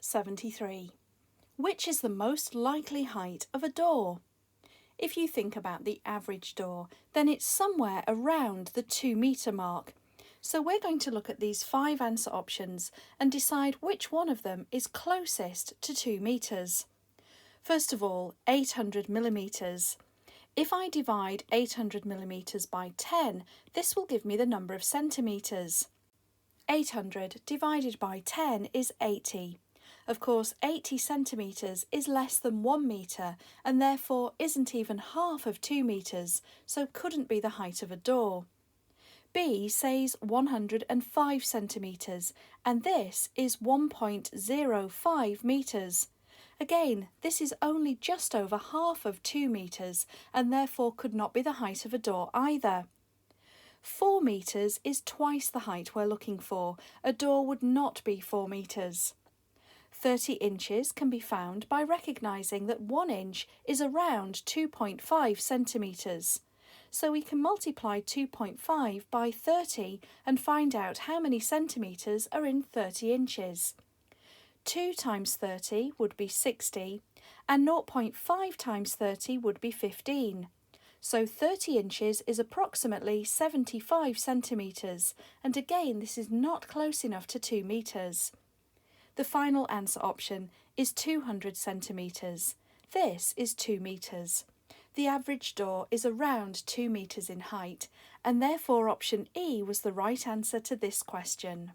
73. Which is the most likely height of a door? If you think about the average door, then it's somewhere around the 2-metre mark. So we're going to look at these 5 answer options and decide which one of them is closest to 2 metres. First of all, 800 millimetres. If I divide 800 millimetres by 10, this will give me the number of centimetres. 800 divided by 10 is 80. Of course, 80 centimetres is less than 1 metre and therefore isn't even half of 2 metres, so couldn't be the height of a door. B says 105 centimetres and this is 1.05 metres. Again, this is only just over half of 2 metres and therefore could not be the height of a door either. 4 metres is twice the height we're looking for. A door would not be 4 metres. 30 inches can be found by recognising that 1 inch is around 2.5 centimetres. So we can multiply 2.5 by 30 and find out how many centimetres are in 30 inches. 2 times 30 would be 60 and 0.5 times 30 would be 15. So 30 inches is approximately 75 centimetres, and again this is not close enough to 2 metres. The final answer option is 200 centimetres. This is 2 metres. The average door is around 2 metres in height, and therefore option E was the right answer to this question.